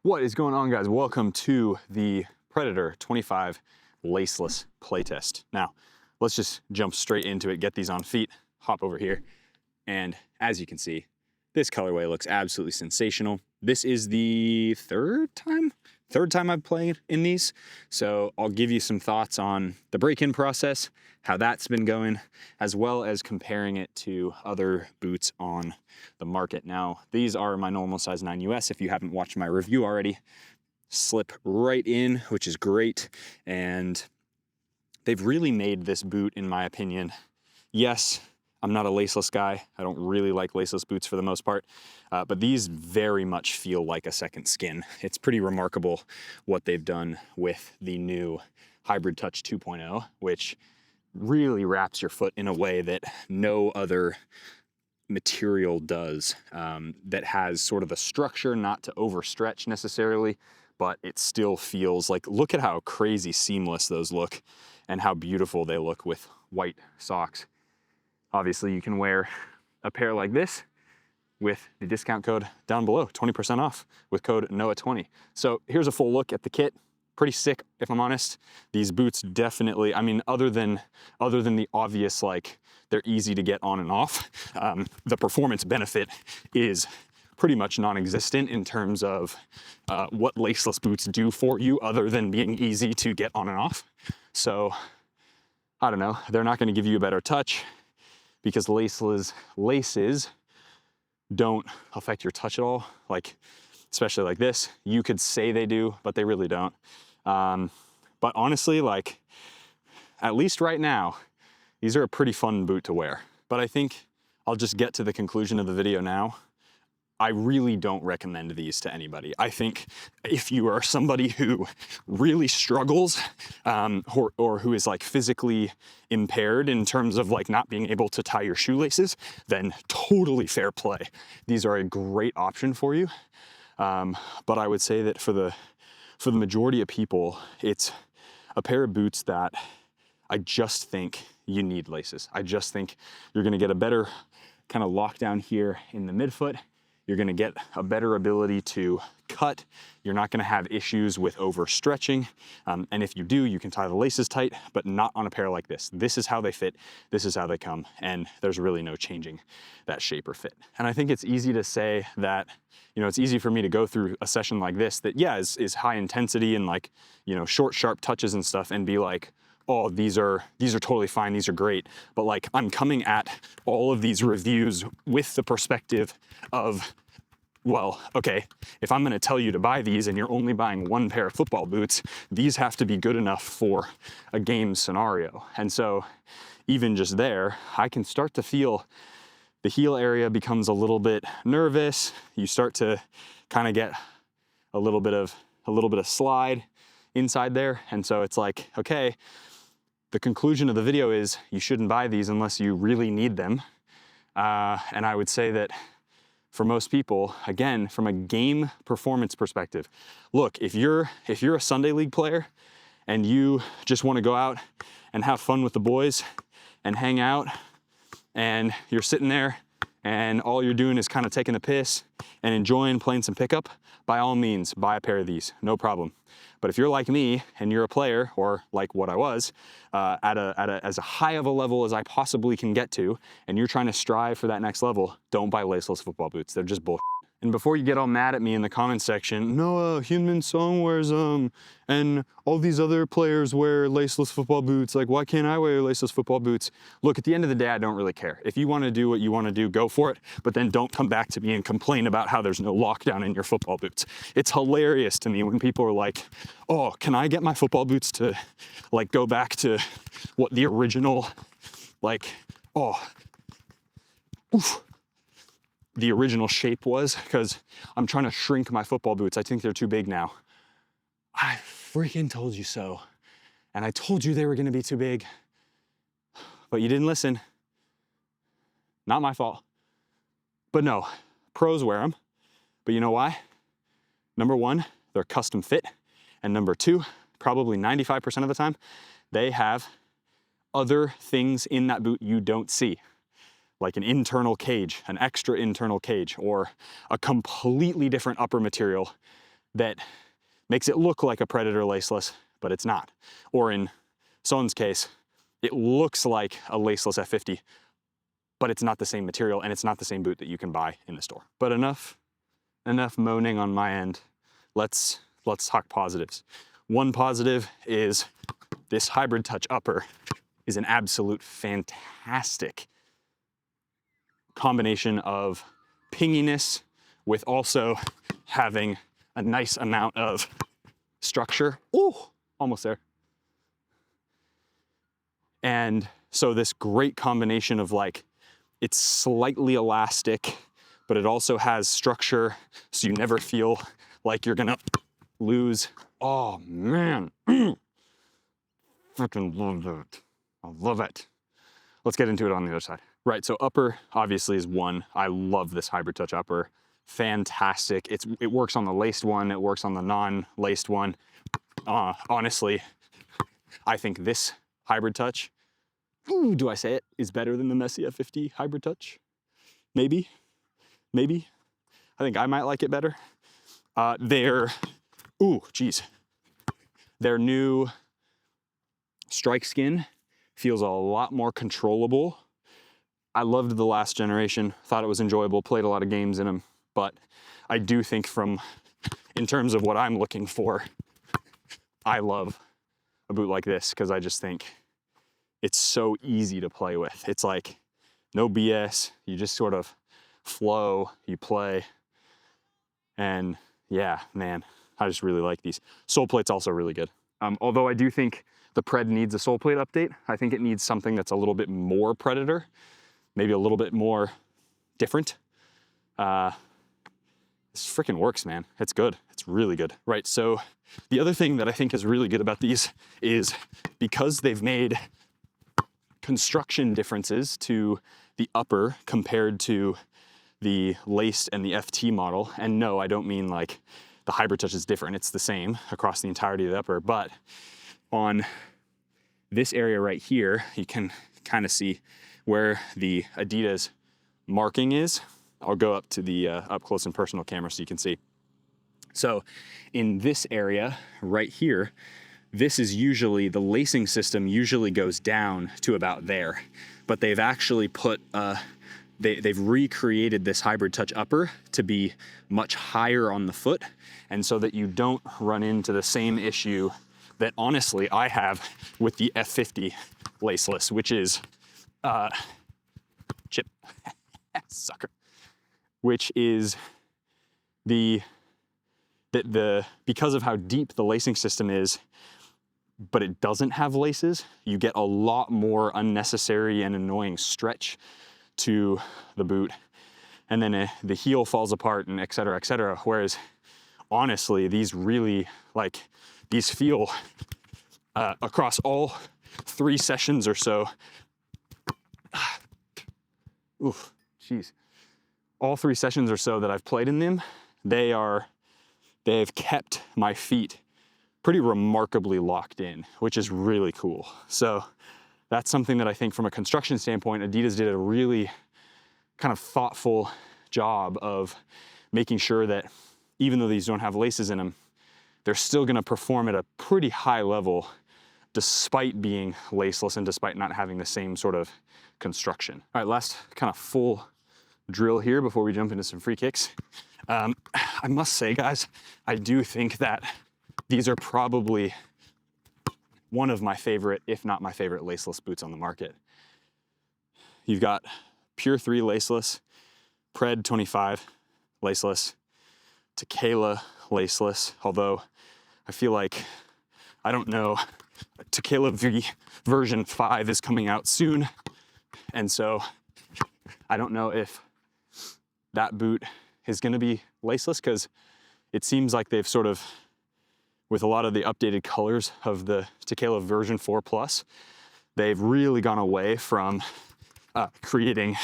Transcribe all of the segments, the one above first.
What is going on, guys? Welcome to the Predator 25 Laceless playtest. Now, let's just jump straight into it, get these on feet, hop over here, and as you can see, this colorway looks absolutely sensational. This is the third time I've played in these, so I'll give you some thoughts on the break-in process, how that's been going, as well as comparing it to other boots on the market. Now, these are my normal size 9 US. If you haven't watched my review already, slip right in, which is great, and they've really made this boot, in my opinion. Yes, I'm not a laceless guy. I don't really like laceless boots for the most part, but these very much feel like a second skin. It's pretty remarkable what they've done with the new Hybridtouch 2.0, which really wraps your foot in a way that no other material does, that has sort of a structure, not to overstretch necessarily, but it still feels like, look at how crazy seamless those look and how beautiful they look with white socks. Obviously, you can wear a pair like this with the discount code down below, 20% off with code NOAH20. So here's a full look at the kit. Pretty sick, if I'm honest. These boots definitely, I mean, other than the obvious, like, they're easy to get on and off, the performance benefit is pretty much non-existent in terms of what laceless boots do for you other than being easy to get on and off. So, I don't know, they're not gonna give you a better touch, because laces don't affect your touch at all, like, especially like this. You could say they do, but they really don't. But honestly, like, at least right now, these are a pretty fun boot to wear. But I think I'll just get to the conclusion of the video now. I really don't recommend these to anybody. I think if you are somebody who really struggles, or who is like physically impaired in terms of like not being able to tie your shoelaces, then totally fair play. These are a great option for you. But I would say that for the majority of people, it's a pair of boots that I just think you need laces. I just think you're gonna get a better kind of lockdown here in the midfoot. You're gonna get a better ability to cut. You're not gonna have issues with overstretching. And if you do, you can tie the laces tight, but not on a pair like this. This is how they fit, this is how they come, and there's really no changing that shape or fit. And I think it's easy to say that, you know, it's easy for me to go through a session like this that, yeah, is high intensity and like, you know, short, sharp touches and stuff, and be like, oh, these are totally fine, these are great. But like, I'm coming at all of these reviews with the perspective of, well, okay, if I'm gonna tell you to buy these and you're only buying one pair of football boots, these have to be good enough for a game scenario. And so even just there, I can start to feel the heel area becomes a little bit nervous. You start to kind of get a little bit of slide inside there. And so it's like, okay, the conclusion of the video is you shouldn't buy these unless you really need them. And I would say that for most people, again, from a game performance perspective, look, if you're a Sunday league player and you just want to go out and have fun with the boys and hang out, and you're sitting there and all you're doing is kind of taking the piss and enjoying playing some pickup, by all means, buy a pair of these, no problem. But if you're like me and you're a player, or like what I was, as high of a level as I possibly can get to, and you're trying to strive for that next level, don't buy laceless football boots. They're just bullshit. And before you get all mad at me in the comment section, no, Hyunmin Song wears them, and all these other players wear laceless football boots, like why can't I wear laceless football boots? Look, at the end of the day, I don't really care. If you wanna do what you wanna do, go for it, but then don't come back to me and complain about how there's no lockdown in your football boots. It's hilarious to me when people are like, oh, can I get my football boots to like go back to what the original, like, oh, oof, the original shape was, because I'm trying to shrink my football boots. I think they're too big now. I freaking told you so. And I told you they were gonna be too big, but you didn't listen. Not my fault. But no, pros wear them. But you know why? Number one, they're custom fit. And number two, probably 95% of the time, they have other things in that boot you don't see, like an internal cage, an extra internal cage, or a completely different upper material that makes it look like a Predator laceless, but it's not. Or in Son's case, it looks like a laceless F50, but it's not the same material and it's not the same boot that you can buy in the store. But enough moaning on my end. Let's talk positives. One positive is this Hybridtouch upper is an absolute fantastic combination of pinginess with also having a nice amount of structure. Ooh, almost there. And so this great combination of like, it's slightly elastic, but it also has structure, so you never feel like you're gonna lose. Oh man, freaking love that. I love it. Let's get into it on the other side. Right, so upper obviously is one. I love this Hybridtouch upper. Fantastic. It works on the laced one, it works on the non-laced one. Honestly, I think this Hybridtouch, ooh, do I say it, is better than the Messy F50 Hybridtouch? Maybe. I think I might like it better. Their new strike skin feels a lot more controllable. I loved the last generation, thought it was enjoyable, played a lot of games in them, but I do think in terms of what I'm looking for, I love a boot like this because I just think it's so easy to play with. It's like no BS, you just sort of flow, you play, and yeah, man, I just really like these. Sole plate's also really good. Although I do think the Pred needs a sole plate update. I think it needs something that's a little bit more Predator, maybe a little bit more different. This freaking works, man. It's good, it's really good. Right, so the other thing that I think is really good about these is because they've made construction differences to the upper compared to the laced and the FT model. And no, I don't mean like the Hybridtouch is different. It's the same across the entirety of the upper, but on this area right here, you can kind of see where the Adidas marking is. I'll go up to the up close and personal camera so you can see. So in this area right here, this is usually, the lacing system usually goes down to about there, but they've actually put, they've recreated this Hybridtouch upper to be much higher on the foot, and so that you don't run into the same issue that honestly I have with the F50 Laceless, which is, chip, sucker, which is because of how deep the lacing system is, but it doesn't have laces, you get a lot more unnecessary and annoying stretch to the boot. And then the heel falls apart and et cetera, et cetera. Whereas honestly, these really, like, these feel across all 3 sessions or so. Oof, jeez. All 3 sessions or so that I've played in them, they've kept my feet pretty remarkably locked in, which is really cool. So that's something that I think from a construction standpoint, Adidas did a really kind of thoughtful job of making sure that even though these don't have laces in them, they're still gonna perform at a pretty high level despite being laceless and despite not having the same sort of construction. All right, last kind of full drill here before we jump into some free kicks. I must say, guys, I do think that these are probably one of my favorite, if not my favorite, laceless boots on the market. You've got Pure 3 laceless, Pred 25 laceless, Tequila laceless, although I feel like, I don't know, Tequila version 5 is coming out soon, and so I don't know if that boot is gonna be laceless, because it seems like they've sort of, with a lot of the updated colors of the Tequila version 4 Plus, they've really gone away from creating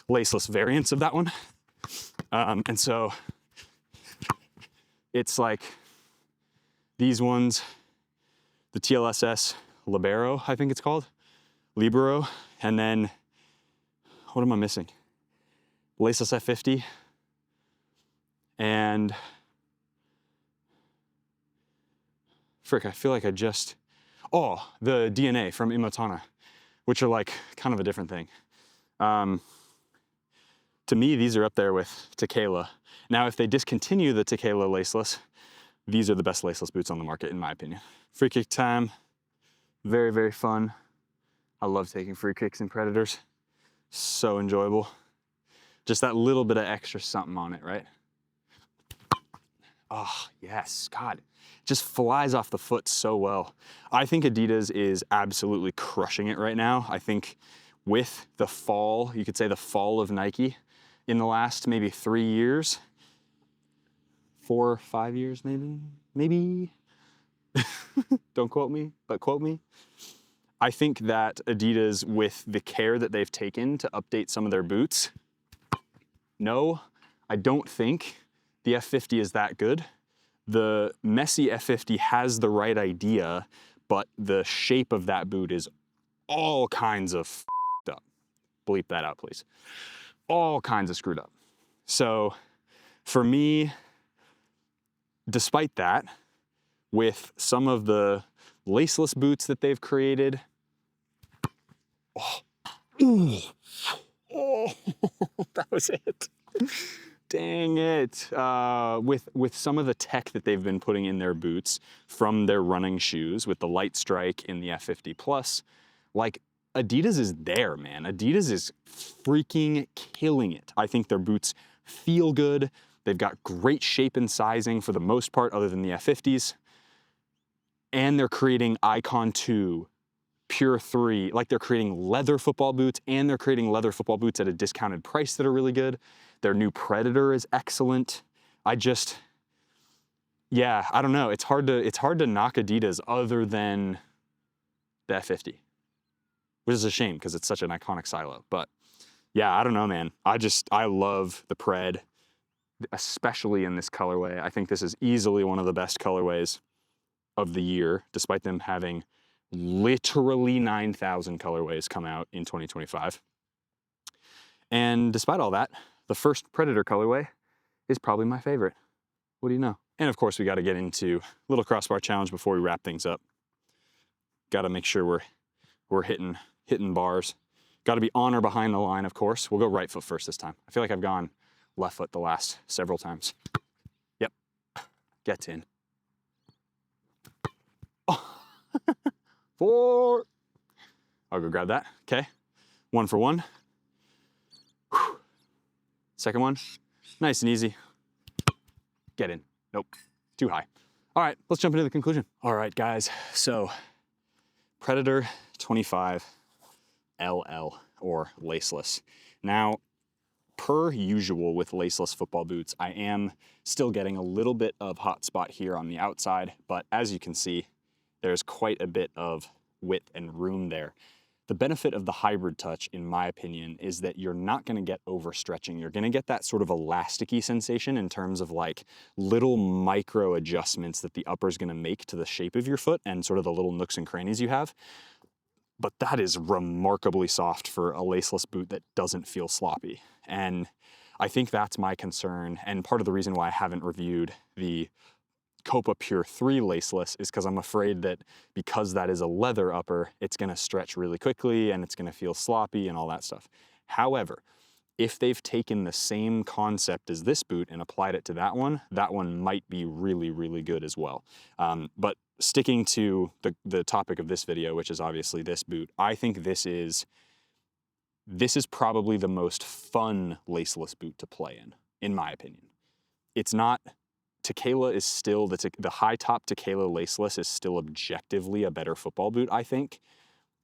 laceless variants of that one. And so it's like these ones, the TLSS Libero, I think it's called, Libero, and then, what am I missing? Laceless F50, and frick, I feel like I just, oh, the DNA from Imatana, which are like kind of a different thing. To me, these are up there with Tequila. Now, if they discontinue the Tequila laceless, these are the best laceless boots on the market, in my opinion. Free kick time, very, very fun. I love taking free kicks in Predators. So enjoyable. Just that little bit of extra something on it, right? Oh, yes, God. Just flies off the foot so well. I think Adidas is absolutely crushing it right now. I think with the fall, you could say the fall of Nike in the last maybe 3 years, 4 or 5 years maybe. Don't quote me, but quote me. I think that Adidas, with the care that they've taken to update some of their boots, no, I don't think the F50 is that good. The messy F50 has the right idea, but the shape of that boot is all kinds of f***ed up. Bleep that out, please. All kinds of screwed up. So for me, despite that, with some of the laceless boots that they've created, oh, that was it. Dang it. With some of the tech that they've been putting in their boots from their running shoes, with the light strike in the F50 Plus, like, Adidas is there, man. Adidas is freaking killing it. I think their boots feel good. They've got great shape and sizing for the most part, other than the F50s. And they're creating Icon 2, Pure 3, like they're creating leather football boots, and they're creating leather football boots at a discounted price that are really good. Their new Predator is excellent. Yeah, I don't know. It's hard to knock Adidas other than the F50, which is a shame because it's such an iconic silo. But yeah, I don't know, man. I love the Pred, especially in this colorway. I think this is easily one of the best colorways of the year, despite them having literally 9,000 colorways come out in 2025. And despite all that, the first Predator colorway is probably my favorite. What do you know? And of course, we got to get into a little crossbar challenge before we wrap things up. Got to make sure we're hitting bars. Got to be on or behind the line, of course. We'll go right foot first this time. I feel like I've gone left foot the last several times. Yep, gets in. Oh. 4. I'll go grab that. Okay, 1 for 1. Whew. Second one, nice and easy. Get in. Nope, too high. All right, let's jump into the conclusion. All right, guys, so Predator 25 LL, or laceless. Now, per usual with laceless football boots, I am still getting a little bit of hot spot here on the outside, but as you can see, there's quite a bit of width and room there. The benefit of the Hybridtouch, in my opinion, is that you're not gonna get overstretching. You're gonna get that sort of elasticy sensation in terms of like little micro adjustments that the upper's gonna make to the shape of your foot and sort of the little nooks and crannies you have. But that is remarkably soft for a laceless boot that doesn't feel sloppy. And I think that's my concern, and part of the reason why I haven't reviewed the Copa Pure 3 laceless is because I'm afraid that because that is a leather upper, it's gonna stretch really quickly and it's gonna feel sloppy and all that stuff. However, if they've taken the same concept as this boot and applied it to that one might be really, really good as well. But sticking to the topic of this video, which is obviously this boot, I think this is probably the most fun laceless boot to play in my opinion. It's not, Tequila is still, the high top Tequila laceless is still objectively a better football boot, I think.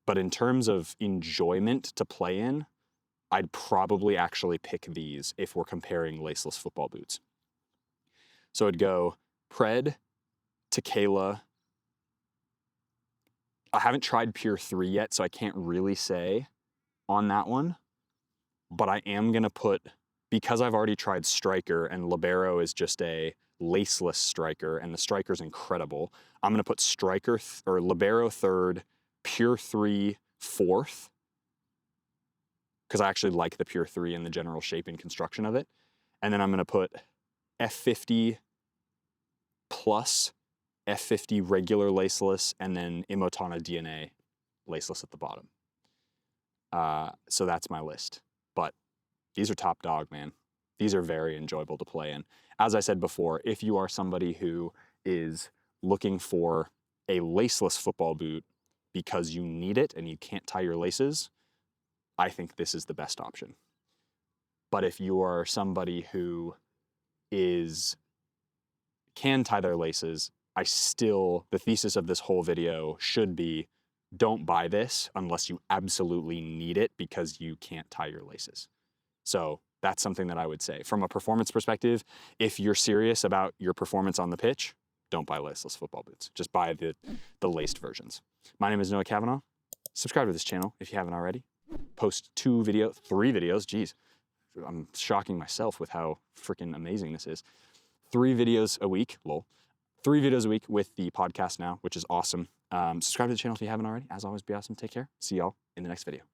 But in terms of enjoyment to play in, I'd probably actually pick these if we're comparing laceless football boots. So I'd go Pred, Tequila. I haven't tried Pure 3 yet, so I can't really say on that one. But I am gonna put, because I've already tried Striker and Libero is just a laceless striker and the striker's incredible, I'm gonna put Striker or Libero 3rd, Pure 3 4th, because I actually like the Pure 3 and the general shape and construction of it. And then I'm gonna put F50 plus F50 regular laceless, and then Imotana DNA laceless at the bottom. So that's my list. But these are top dog, man. These are very enjoyable to play in. As I said before, if you are somebody who is looking for a laceless football boot because you need it and you can't tie your laces, I think this is the best option. But if you are somebody who can tie their laces, the thesis of this whole video should be, don't buy this unless you absolutely need it because you can't tie your laces. So that's something that I would say. From a performance perspective, if you're serious about your performance on the pitch, don't buy laceless football boots. Just buy the laced versions. My name is Noah Cavanaugh. Subscribe to this channel if you haven't already. Post 3 videos, geez. I'm shocking myself with how freaking amazing this is. 3 videos a week, lol. 3 videos a week with the podcast now, which is awesome. Subscribe to the channel if you haven't already. As always, be awesome. Take care. See y'all in the next video.